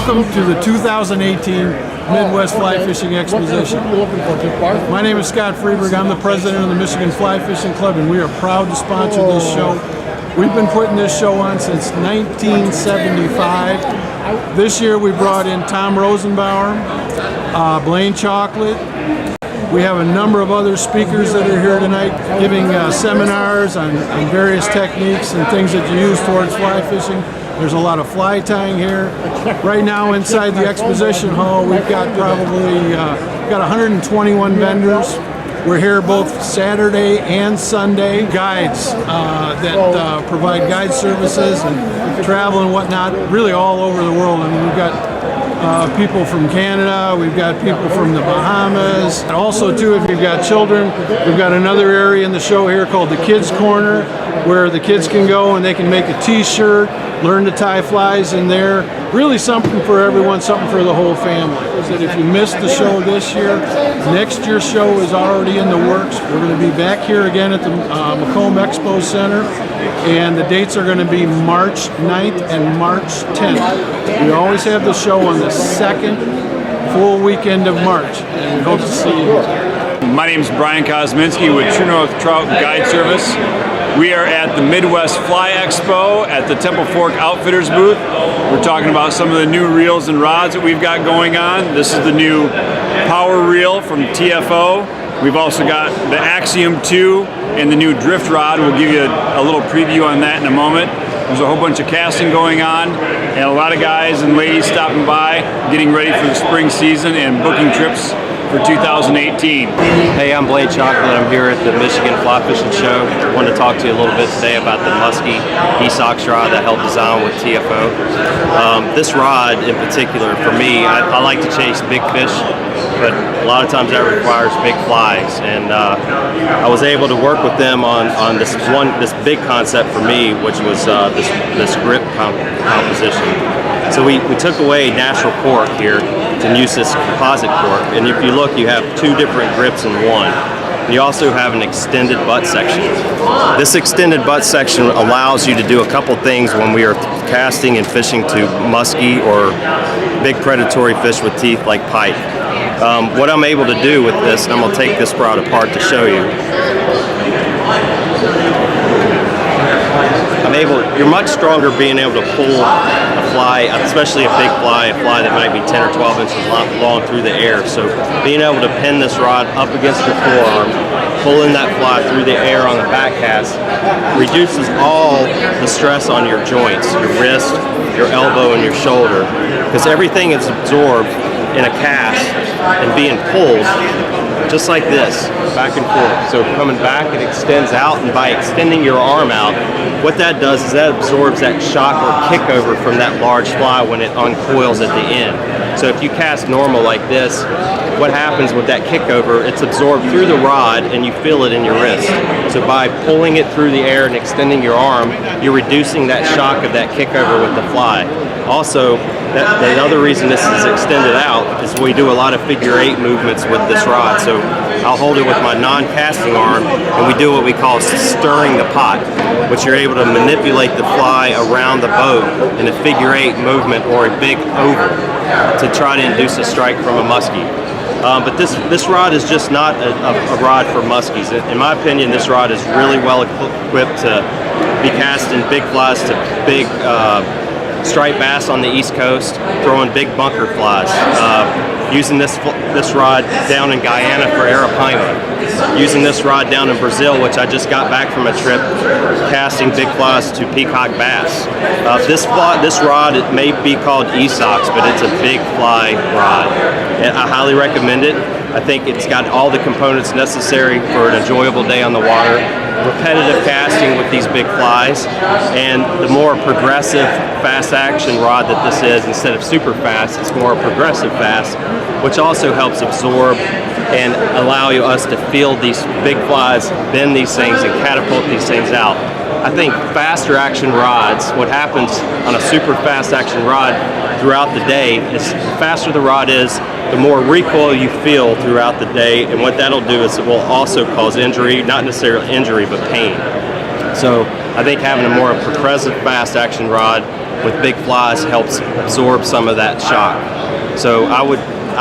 Welcome to the 2018 Midwest Fly Fishing Exposition. My name is Scott Freeberg. I'm the president of the Michigan Fly Fishing Club, and we are proud to sponsor this show. We've been putting this show on since 1975. This year we brought in Tom Rosenbauer, Blaine Chocolate. We have a number of other speakers that are here tonight giving seminars on various techniques and things that you use towards fly fishing. There's a lot of fly tying here. Right now inside the exposition hall we've got probably got 121 vendors. We're here both Saturday and Sunday. Guides that provide guide services and travel and whatnot really all over the world. I mean, we've got people from Canada, we've got people from the Bahamas. And also too, if you've got children, we've got another area in the show here called the Kids Corner, where the kids can go and they can make a t-shirt, learn to tie flies in there. Really something for everyone, something for the whole family. That if you missed the show this year, next year's show is already in the works. We're going to be back here again at the Macomb Expo Center, and the dates are going to be March 9th and March 10th. We always have the show on the second full weekend of March, and we hope to see you here. My name is Brian Kosminski with True North Trout Guide Service. We are at the Midwest Fly Expo at the Temple Fork Outfitters booth. We're talking about some of the new reels and rods that we've got going on. This is the new Power Reel from TFO. We've also got the Axiom 2 and the new Drift Rod. We'll give you a little preview on that in a moment. There's a whole bunch of casting going on and a lot of guys and ladies stopping by, getting ready for the spring season and booking trips for 2018. Hey, I'm Blaine Chocolate. I'm here at the Michigan Fly Fishing Show. I wanted to talk to you a little bit today about the Muskie E-Sox rod that I helped design with TFO. This rod in particular, for me, I like to chase big fish, but a lot of times that requires big flies. And I was able to work with them on this big concept for me, which was this grip composition. So we took away natural cork here and used this composite cork. And if you look, you have two different grips in one. You also have an extended butt section. This extended butt section allows you to do a couple things when we are casting and fishing to muskie or big predatory fish with teeth like pike. What I'm able to do with this, and I'm going to take this rod apart to show you. You're much stronger being able to pull a fly, especially a big fly, a fly that might be 10 or 12 inches long through the air. So being able to pin this rod up against your forearm, pulling that fly through the air on the back cast, reduces all the stress on your joints, your wrist, your elbow, and your shoulder, because everything is absorbed in a cast and being pulled just like this, back and forth. So coming back, it extends out, and by extending your arm out, what that does is that absorbs that shock or kick over from that large fly when it uncoils at the end. So if you cast normal like this, what happens with that kick over, it's absorbed through the rod and you feel it in your wrist. So by pulling it through the air and extending your arm, you're reducing that shock of that kick over with the fly. Also, the other reason this is extended out is we do a lot of figure 8 movements with this rod. So I'll hold it with my non-casting arm, and we do what we call stirring the pot, which you're able to manipulate the fly around the boat in a figure 8 movement or a big oval to try to induce a strike from a muskie. But this rod is just not a rod for muskies. In my opinion, this rod is really well equipped to be casting big flies to big striped bass on the East Coast, throwing big bunker flies, using this rod down in Guyana for arapaima, using this rod down in Brazil, which I just got back from a trip, casting big flies to peacock bass. This rod, it may be called E-Sox, but it's a big fly rod. And I highly recommend it. I think it's got all the components necessary for an enjoyable day on the water. Repetitive casting with these big flies, and the more progressive fast action rod that this is, instead of super fast, it's more progressive fast, which also helps absorb and allow us to feel these big flies, bend these things, and catapult these things out. I think faster action rods, what happens on a super fast action rod throughout the day is the faster the rod is, the more recoil you feel throughout the day, and what that'll do is it will also cause injury, not necessarily injury, but pain. So I think having a more progressive fast action rod with big flies helps absorb some of that shock. So I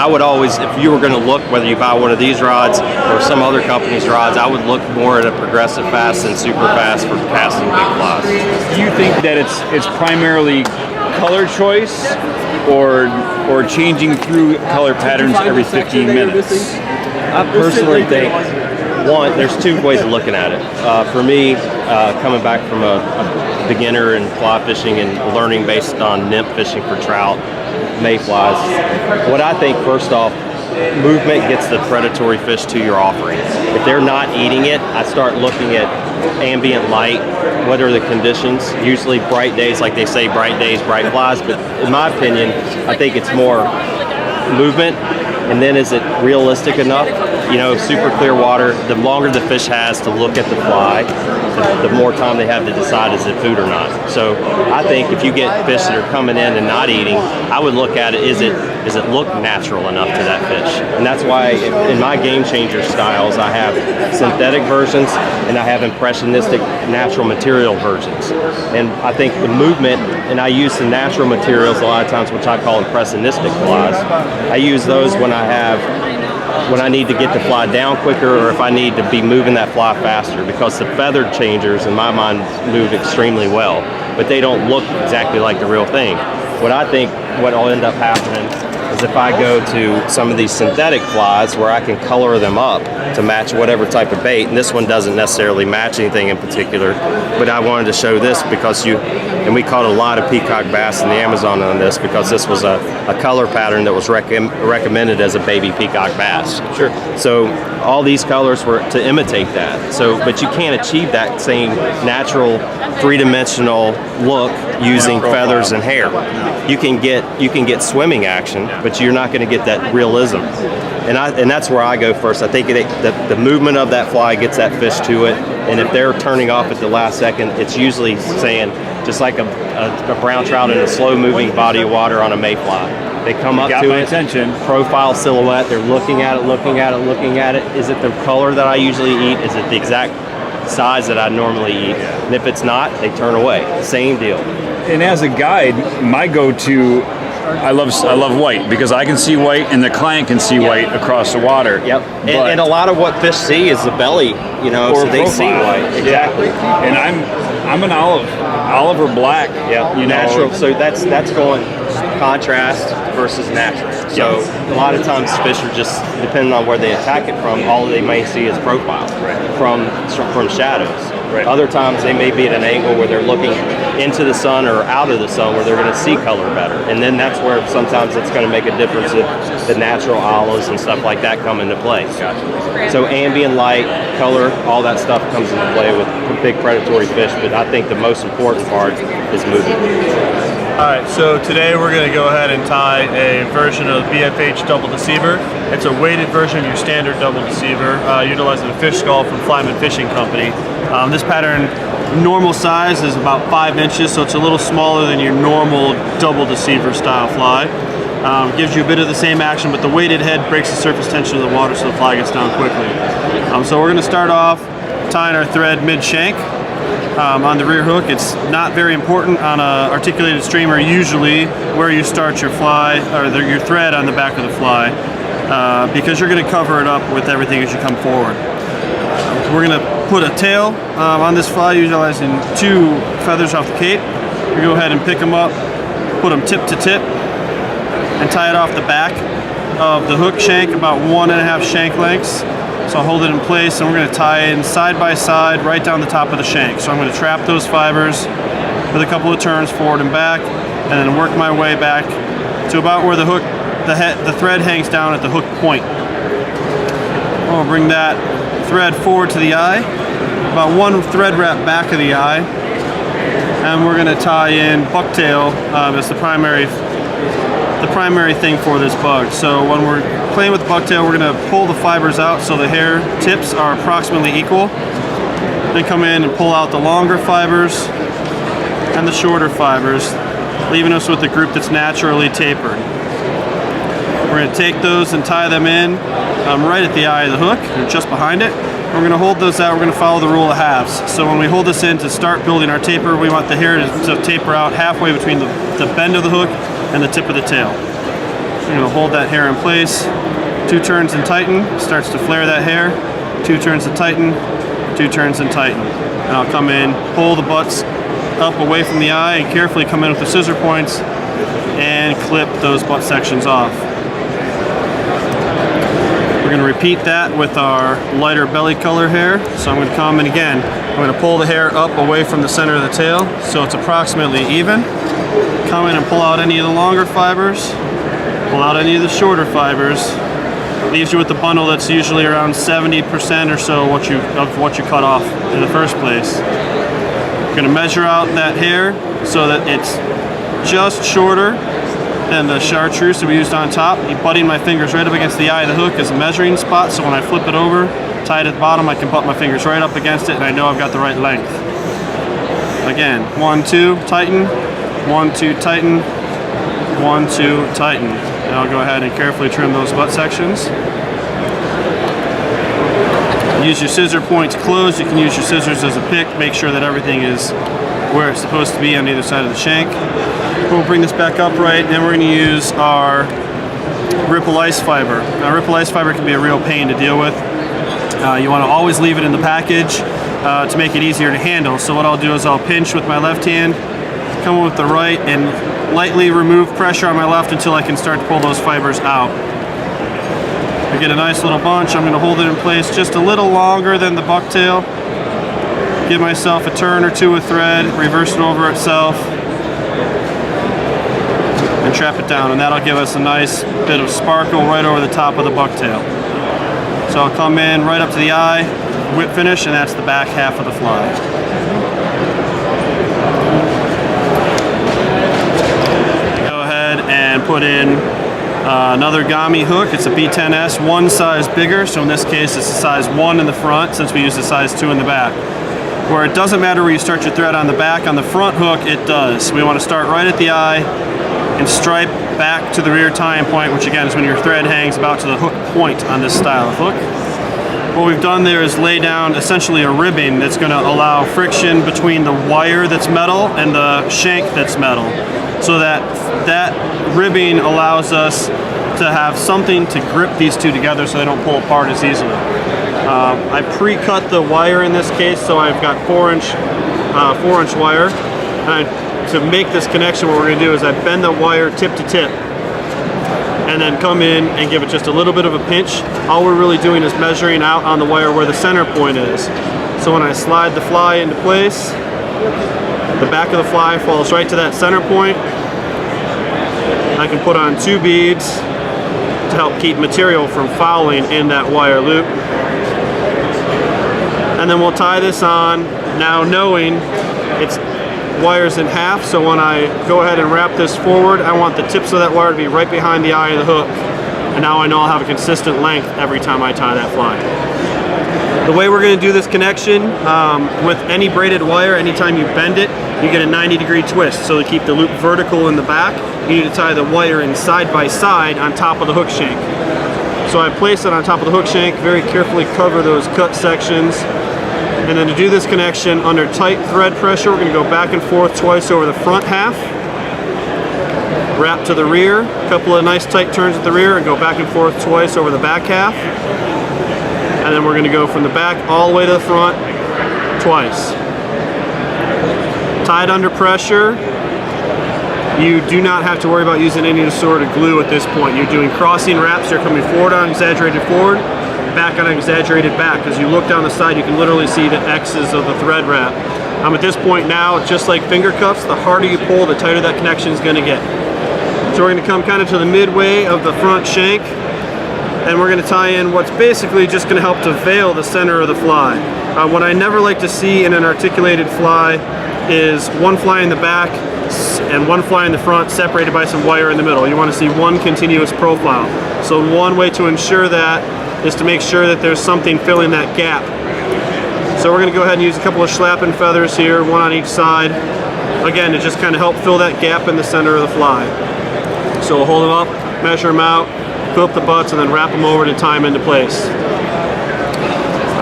would always, if you were going to look, whether you buy one of these rods or some other company's rods, I would look more at a progressive fast than super fast for casting big flies. Do you think that it's primarily color choice or changing through color patterns every 15 minutes? I personally think, one, there's two ways of looking at it. For me, coming back from a beginner in fly fishing and learning based on nymph fishing for trout, mayflies, what I think, first off, movement gets the predatory fish to your offering. If they're not eating it, I start looking at ambient light. What are the conditions? Usually bright days, like they say, bright days, bright flies. But in my opinion, I think it's more movement. And then is it realistic enough? You know, super clear water, the longer the fish has to look at the fly, the more time they have to decide is it food or not. So I think if you get fish that are coming in and not eating, I would look at it, is it look natural enough to that fish? And that's why in my game changer styles, I have synthetic versions and I have impressionistic natural material versions. And I think the movement, and I use the natural materials a lot of times, which I call impressionistic flies. I use those when I need to get the fly down quicker, or if I need to be moving that fly faster, because the feathered changers in my mind move extremely well, but they don't look exactly like the real thing. What I think what will end up happening is if I go to some of these synthetic flies where I can color them up to match whatever type of bait, and this one doesn't necessarily match anything in particular, but I wanted to show this because and we caught a lot of peacock bass in the Amazon on this because this was a color pattern that was recommended as a baby peacock bass. Sure. So all these colors were to imitate that. So, but you can't achieve that same natural three-dimensional look using feathers and hair. You can get swimming action, but you're not going to get that realism. And that's where I go first. I think the movement of that fly gets that fish to it, and if they're turning off at the last second, it's usually saying, just like a brown trout in a slow-moving body of water on a mayfly. They come up to it, attention. profile silhouette, they're looking at it. Is it the color that I usually eat? Is it the exact size that I normally eat? And if it's not, they turn away. Same deal. And as a guide, my go-to, I love white because I can see white and the client can see white across the water. Yep. And a lot of what fish see is the belly, you know, so they see white. Exactly. Yeah. And I'm an olive or black. Yeah. You natural. know. So that's going contrast versus natural. So a lot of times fish are just, depending on where they attack it from, all they may see is profile from shadows. Right. Other times they may be at an angle where they're looking into the sun or out of the sun where they're going to see color better. And then that's where sometimes it's going to make a difference if the natural olives and stuff like that come into play. Gotcha. So ambient light, color, all that stuff comes into play with big predatory fish, but I think the most important part is movement. Alright, so today we're going to go ahead and tie a version of BFH Double Deceiver. It's a weighted version of your standard Double Deceiver, utilizing a fish skull from Flyman Fishing Company. This pattern, normal size, is about 5 inches, so it's a little smaller than your normal Double Deceiver style fly. Gives you a bit of the same action, but the weighted head breaks the surface tension of the water so the fly gets down quickly. So we're going to start off tying our thread mid-shank. On the rear hook. It's not very important on an articulated streamer usually where you start your fly or your thread on the back of the fly because you're going to cover it up with everything as you come forward. We're going to put a tail on this fly utilizing 2 feathers off the cape. We go ahead and pick them up, put them tip to tip, and tie it off the back of the hook shank about 1.5 shank lengths. So I'll hold it in place and we're going to tie in side by side right down the top of the shank. So I'm going to trap those fibers with a couple of turns forward and back, and then work my way back to about where the thread hangs down at the hook point. I'll bring that thread forward to the eye, about 1 thread wrap back of the eye, and we're going to tie in bucktail as the primary thing for this bug. So when we're playing with bucktail, we're going to pull the fibers out so the hair tips are approximately equal. Then come in and pull out the longer fibers and the shorter fibers, leaving us with a group that's naturally tapered. We're going to take those and tie them in right at the eye of the hook, or just behind it. we're going to hold those out. We're going to follow the rule of halves. So when we hold this in to start building our taper, we want the hair to taper out halfway between the bend of the hook and the tip of the tail. We're going to hold that hair in place. 2 turns and tighten. Starts to flare that hair. 2 turns and tighten. 2 turns and tighten. And I'll come in, pull the butts up away from the eye, and carefully come in with the scissor points and clip those butt sections off. We're going to repeat that with our lighter belly color hair. So I'm going to come in again. I'm going to pull the hair up away from the center of the tail so it's approximately even. Come in and pull out any of the longer fibers. Pull out any of the shorter fibers. Leaves you with a bundle that's usually around 70% or so of what you cut off in the first place. We're going to measure out that hair so that it's just shorter than the chartreuse that we used on top. Butting my fingers right up against the eye of the hook is a measuring spot, so when I flip it over, tie it at the bottom, I can butt my fingers right up against it and I know I've got the right length. Again, 1, 2, tighten, 1, 2, tighten, 1, 2, tighten. And I'll go ahead and carefully trim those butt sections. Use your scissor point to close. You can use your scissors as a pick. Make sure that everything is where it's supposed to be on either side of the shank. We'll bring this back upright, and then we're going to use our ripple ice fiber. Now, ripple ice fiber can be a real pain to deal with. You want to always leave it in the package to make it easier to handle. So what I'll do is I'll pinch with my left hand, come in with the right, and lightly remove pressure on my left until I can start to pull those fibers out. I get a nice little bunch. I'm going to hold it in place just a little longer than the bucktail. Give myself a turn or two with thread, reverse it over itself, and trap it down, and that'll give us a nice bit of sparkle right over the top of the bucktail. So I'll come in right up to the eye, whip finish, and that's the back half of the fly. Go ahead and put in another Gami hook. It's a B10S, one size bigger, so in this case it's a size 1 in the front since we use the size 2 in the back. Where it doesn't matter where you start your thread on the back, on the front hook it does. We want to start right at the eye and stripe back to the rear tying point, which again is when your thread hangs about to the hook point on this style of hook. What we've done there is lay down essentially a ribbing that's going to allow friction between the wire that's metal and the shank that's metal, so that ribbing allows us to have something to grip these two together so they don't pull apart as easily. I pre-cut the wire in this case, so I've got 4-inch wire. And to make this connection, what we're going to do is I bend the wire tip to tip and then come in and give it just a little bit of a pinch. All we're really doing is measuring out on the wire where the center point is. So when I slide the fly into place, the back of the fly falls right to that center point. I can put on 2 beads to help keep material from fouling in that wire loop. And then we'll tie this on, now knowing it's wires in half, so when I go ahead and wrap this forward, I want the tips of that wire to be right behind the eye of the hook. And now I know I'll have a consistent length every time I tie that fly. The way we're going to do this connection, with any braided wire, anytime you bend it, you get a 90-degree twist. So to keep the loop vertical in the back, you need to tie the wire in side by side on top of the hook shank. So I place it on top of the hook shank, very carefully cover those cut sections. And then to do this connection under tight thread pressure, we're going to go back and forth twice over the front half, wrap to the rear, a couple of nice tight turns at the rear, and go back and forth twice over the back half. And then we're going to go from the back all the way to the front twice. Tied under pressure, you do not have to worry about using any sort of glue at this point. You're doing crossing wraps, you're coming forward on exaggerated forward, back on exaggerated back. As you look down the side, you can literally see the X's of the thread wrap. At this point now, just like finger cuffs, the harder you pull, the tighter that connection is going to get. So we're going to come kind of to the midway of the front shank, and we're going to tie in what's basically just going to help to veil the center of the fly. What I never like to see in an articulated fly is one fly in the back and one fly in the front separated by some wire in the middle. You want to see one continuous profile. So one way to ensure that is to make sure that there's something filling that gap. So we're going to go ahead and use a couple of schlappen feathers here, one on each side, again to just kind of help fill that gap in the center of the fly. So we'll hold them up, measure them out, fill up the butts, and then wrap them over to tie them into place.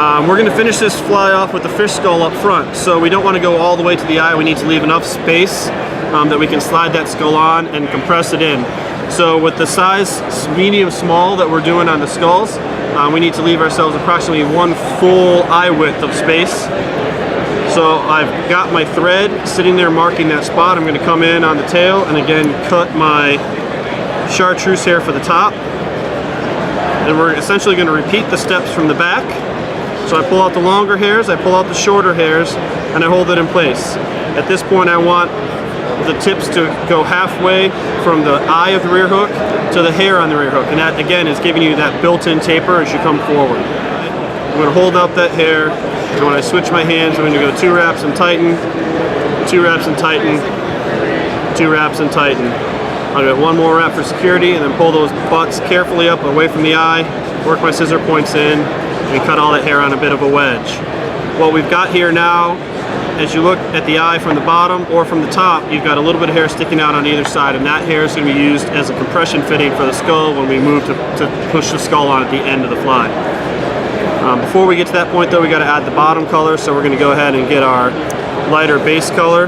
We're going to finish this fly off with the fish skull up front, so we don't want to go all the way to the eye. We need to leave enough space that we can slide that skull on and compress it in. So with the size medium small that we're doing on the skulls, we need to leave ourselves approximately 1 full eye width of space. So I've got my thread sitting there marking that spot. I'm going to come in on the tail and again cut my chartreuse hair for the top. And we're essentially going to repeat the steps from the back. So I pull out the longer hairs, I pull out the shorter hairs, and I hold it in place. At this point I want the tips to go halfway from the eye of the rear hook to the hair on the rear hook. And that again is giving you that built-in taper as you come forward. I'm going to hold up that hair, and when I switch my hands I'm going to go 2 wraps and tighten, 2 wraps and tighten, 2 wraps and tighten. I'll get 1 more wrap for security and then pull those butts carefully up away from the eye, work my scissor points in, and cut all that hair on a bit of a wedge. What we've got here now, as you look at the eye from the bottom or from the top, you've got a little bit of hair sticking out on either side, and that hair is going to be used as a compression fitting for the skull when we move to push the skull on at the end of the fly. Before we get to that point though, we got to add the bottom color, so we're going to go ahead and get our lighter base color.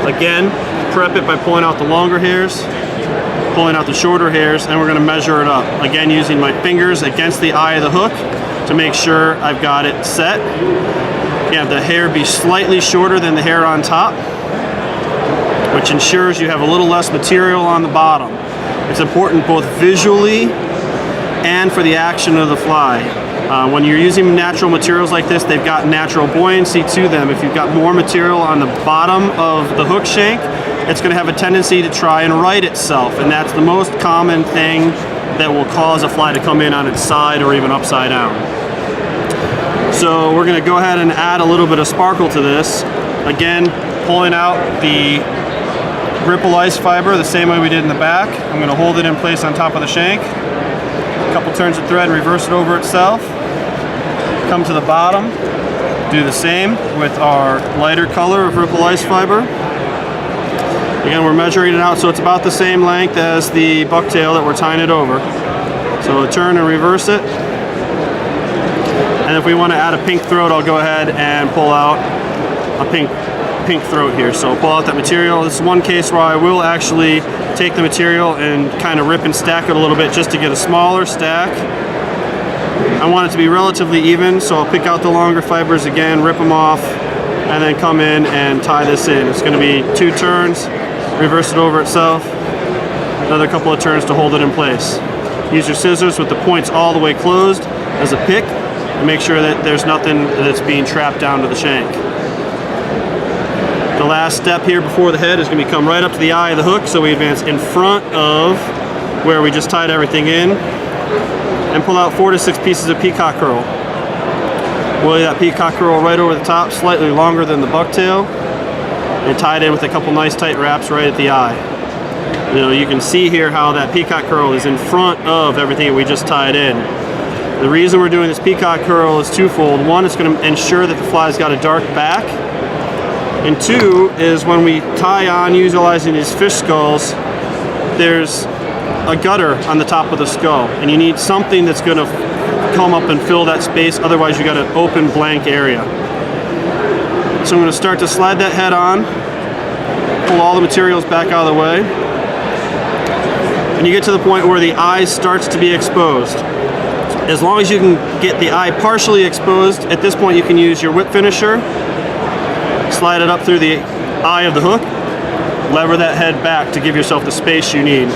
Again, prep it by pulling out the longer hairs, pulling out the shorter hairs, and we're going to measure it up. Again, using my fingers against the eye of the hook to make sure I've got it set. You have the hair be slightly shorter than the hair on top, which ensures you have a little less material on the bottom. It's important both visually and for the action of the fly. When you're using natural materials like this, they've got natural buoyancy to them. If you've got more material on the bottom of the hook shank, it's going to have a tendency to try and right itself, and that's the most common thing that will cause a fly to come in on its side or even upside down. So we're going to go ahead and add a little bit of sparkle to this. Again, pulling out the ripple ice fiber the same way we did in the back. I'm going to hold it in place on top of the shank. A couple turns of thread, reverse it over itself. Come to the bottom, do the same with our lighter color of ripple ice fiber. Again, we're measuring it out so it's about the same length as the bucktail that we're tying it over. So turn and reverse it. And if we want to add a pink throat, I'll go ahead and pull out a pink throat here. So pull out that material. This is one case where I will actually take the material and kind of rip and stack it a little bit just to get a smaller stack. I want it to be relatively even, so I'll pick out the longer fibers again, rip them off, and then come in and tie this in. It's going to be 2 turns, reverse it over itself, another couple of turns to hold it in place. Use your scissors with the points all the way closed as a pick and make sure that there's nothing that's being trapped down to the shank. The last step here before the head is going to come right up to the eye of the hook, so we advance in front of where we just tied everything in and pull out 4 to 6 pieces of peacock curl. We'll lay that peacock curl right over the top, slightly longer than the bucktail, and tie it in with a couple nice tight wraps right at the eye. You know, you can see here how that peacock curl is in front of everything that we just tied in. The reason we're doing this peacock curl is twofold. One, it's going to ensure that the fly's got a dark back, and 2 is when we tie on utilizing these fish skulls, there's a gutter on the top of the skull, and you need something that's going to come up and fill that space, otherwise you got an open blank area. So I'm going to start to slide that head on, pull all the materials back out of the way, and you get to the point where the eye starts to be exposed. As long as you can get the eye partially exposed, at this point you can use your whip finisher, slide it up through the eye of the hook, lever that head back to give yourself the space you need.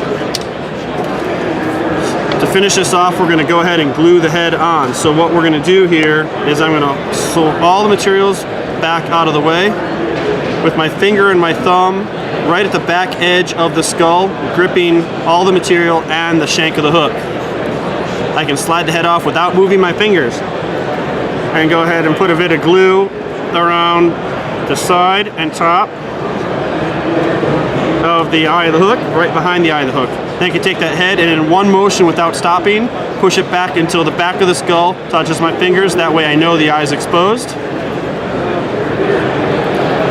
To finish this off, we're going to go ahead and glue the head on. So what we're going to do here is I'm going to sew all the materials back out of the way with my finger and my thumb right at the back edge of the skull, gripping all the material and the shank of the hook. I can slide the head off without moving my fingers. I can go ahead and put a bit of glue around the side and top of the eye of the hook, right behind the eye of the hook. Then I can take that head and in one motion without stopping, push it back until the back of the skull touches my fingers. That way I know the eye is exposed.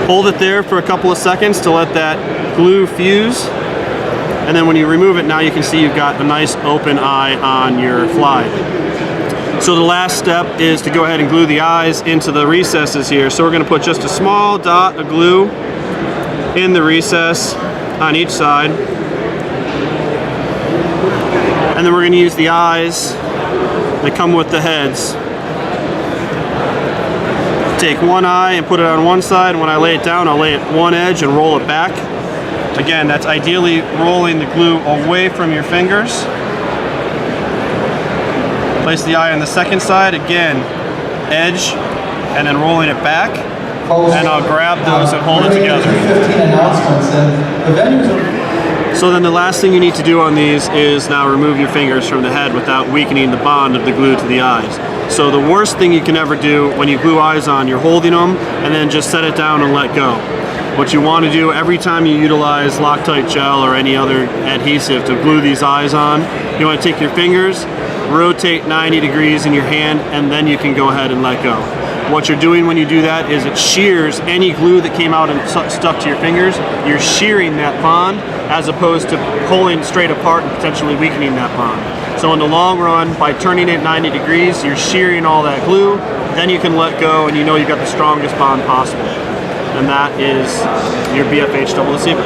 Hold it there for a couple of seconds to let that glue fuse. And then when you remove it, now you can see you've got a nice open eye on your fly. So the last step is to go ahead and glue the eyes into the recesses here. So we're going to put just a small dot of glue in the recess on each side. And then we're going to use the eyes that come with the heads. Take one eye and put it on one side, and when I lay it down, I'll lay it one edge and roll it back. Again, that's ideally rolling the glue away from your fingers. Place the eye on the second side, again, edge, and then rolling it back. And I'll grab those and hold it together. So then the last thing you need to do on these is now remove your fingers from the head without weakening the bond of the glue to the eyes. So the worst thing you can ever do when you glue eyes on, you're holding them and then just set it down and let go. What you want to do every time you utilize Loctite gel or any other adhesive to glue these eyes on, you want to take your fingers, rotate 90 degrees in your hand, and then you can go ahead and let go. What you're doing when you do that is it shears any glue that came out and stuck to your fingers. You're shearing that bond as opposed to pulling straight apart and potentially weakening that bond. So in the long run, by turning it 90 degrees, you're shearing all that glue, then you can let go and you know you've got the strongest bond possible. And that is your BFH double deceiver.